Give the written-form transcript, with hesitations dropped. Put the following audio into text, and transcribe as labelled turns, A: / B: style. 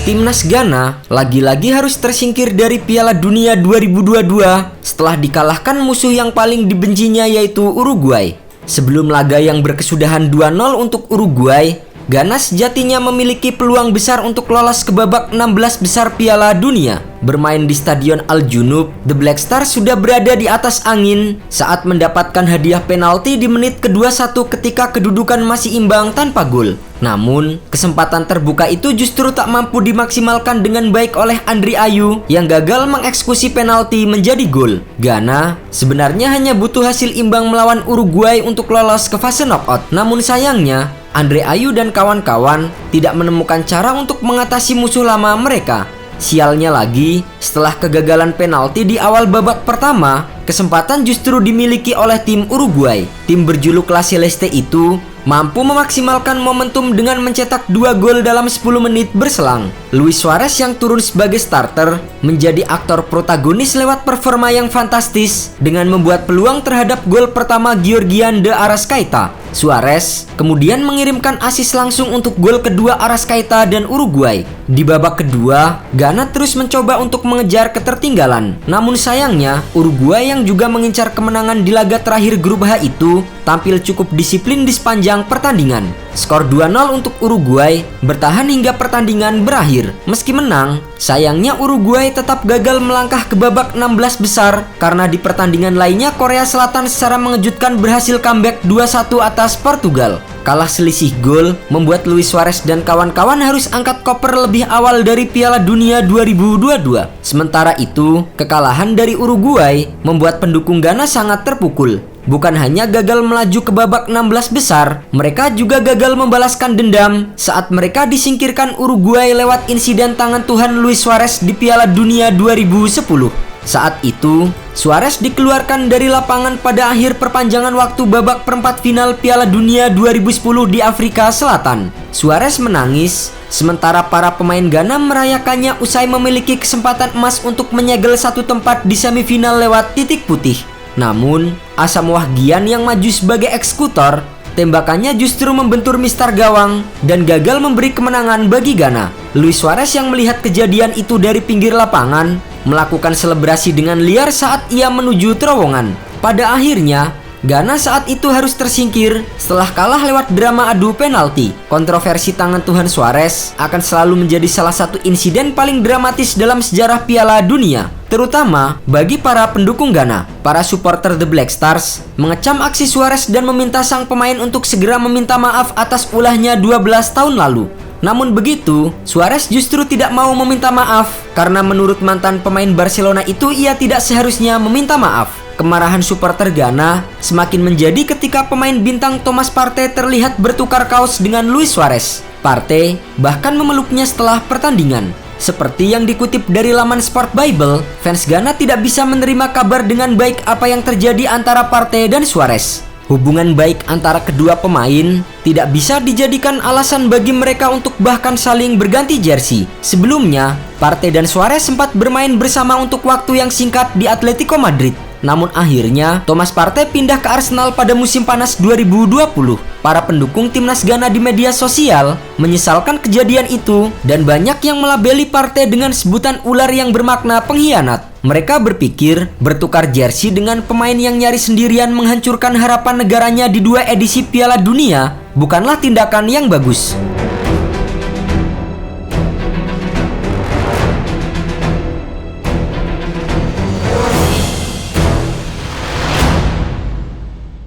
A: Timnas Ghana lagi-lagi harus tersingkir dari Piala Dunia 2022 setelah dikalahkan musuh yang paling dibencinya yaitu Uruguay. Sebelum laga yang berkesudahan 2-0 untuk Uruguay, Ghana sejatinya memiliki peluang besar untuk lolos ke babak 16 besar Piala Dunia. Bermain di Stadion Al-Junub, The Black Stars sudah berada di atas angin saat mendapatkan hadiah penalti di menit ke-21 ketika kedudukan masih imbang tanpa gol. Namun, kesempatan terbuka itu justru tak mampu dimaksimalkan dengan baik oleh Andre Ayew yang gagal mengeksekusi penalti menjadi gol. Ghana sebenarnya hanya butuh hasil imbang melawan Uruguay untuk lolos ke fase knockout. Namun sayangnya, Andre Ayew dan kawan-kawan tidak menemukan cara untuk mengatasi musuh lama mereka. Sialnya lagi, setelah kegagalan penalti di awal babak pertama, kesempatan justru dimiliki oleh tim Uruguay. Tim berjuluk La Celeste itu mampu memaksimalkan momentum dengan mencetak 2 gol dalam 10 menit berselang. Luis Suarez yang turun sebagai starter menjadi aktor protagonis lewat performa yang fantastis dengan membuat peluang terhadap gol pertama Georgian de Arrascaeta. Suarez kemudian mengirimkan assist langsung untuk gol kedua Arrascaeta dan Uruguay. Di babak kedua, Ghana terus mencoba untuk mengejar ketertinggalan. Namun sayangnya, Uruguay yang juga mengincar kemenangan di laga terakhir grup H itu tampil cukup disiplin di sepanjang pertandingan. Skor 2-0 untuk Uruguay bertahan hingga pertandingan berakhir. Meski menang, sayangnya Uruguay tetap gagal melangkah ke babak 16 besar karena di pertandingan lainnya Korea Selatan secara mengejutkan berhasil comeback 2-1 atas Portugal. Kalah selisih gol membuat Luis Suarez dan kawan-kawan harus angkat koper lebih awal dari Piala Dunia 2022. Sementara itu, kekalahan dari Uruguay membuat pendukung Ghana sangat terpukul. Bukan hanya gagal melaju ke babak 16 besar, mereka juga gagal membalaskan dendam saat mereka disingkirkan Uruguay lewat insiden tangan Tuhan Luis Suarez di Piala Dunia 2010. Saat itu, Suarez dikeluarkan dari lapangan pada akhir perpanjangan waktu babak perempat final Piala Dunia 2010 di Afrika Selatan. Suarez menangis, sementara para pemain Ghana merayakannya usai memiliki kesempatan emas untuk menyegel satu tempat di semifinal lewat titik putih. Namun, Asam Wahgian yang maju sebagai eksekutor, tembakannya justru membentur mistar gawang dan gagal memberi kemenangan bagi Ghana. Luis Suarez yang melihat kejadian itu dari pinggir lapangan, melakukan selebrasi dengan liar saat ia menuju terowongan. Pada akhirnya, Ghana saat itu harus tersingkir setelah kalah lewat drama adu penalti. Kontroversi tangan Tuhan Suarez akan selalu menjadi salah satu insiden paling dramatis dalam sejarah Piala Dunia, terutama bagi para pendukung Ghana. Para supporter The Black Stars mengecam aksi Suarez dan meminta sang pemain untuk segera meminta maaf atas ulahnya 12 tahun lalu. Namun begitu, Suarez justru tidak mau meminta maaf karena menurut mantan pemain Barcelona itu ia tidak seharusnya meminta maaf. Kemarahan supporter Ghana semakin menjadi ketika pemain bintang Thomas Partey terlihat bertukar kaos dengan Luis Suarez. Partey bahkan memeluknya setelah pertandingan. Seperti yang dikutip dari laman Sport Bible, fans Ghana tidak bisa menerima kabar dengan baik apa yang terjadi antara Partey dan Suarez. Hubungan baik antara kedua pemain tidak bisa dijadikan alasan bagi mereka untuk bahkan saling berganti jersey. Sebelumnya, Partey dan Suarez sempat bermain bersama untuk waktu yang singkat di Atletico Madrid. Namun akhirnya, Thomas Partey pindah ke Arsenal pada musim panas 2020. Para pendukung timnas Ghana di media sosial menyesalkan kejadian itu dan banyak yang melabeli Partey dengan sebutan ular yang bermakna pengkhianat. Mereka berpikir bertukar jersey dengan pemain yang nyaris sendirian menghancurkan harapan negaranya di 2 edisi Piala Dunia bukanlah tindakan yang bagus.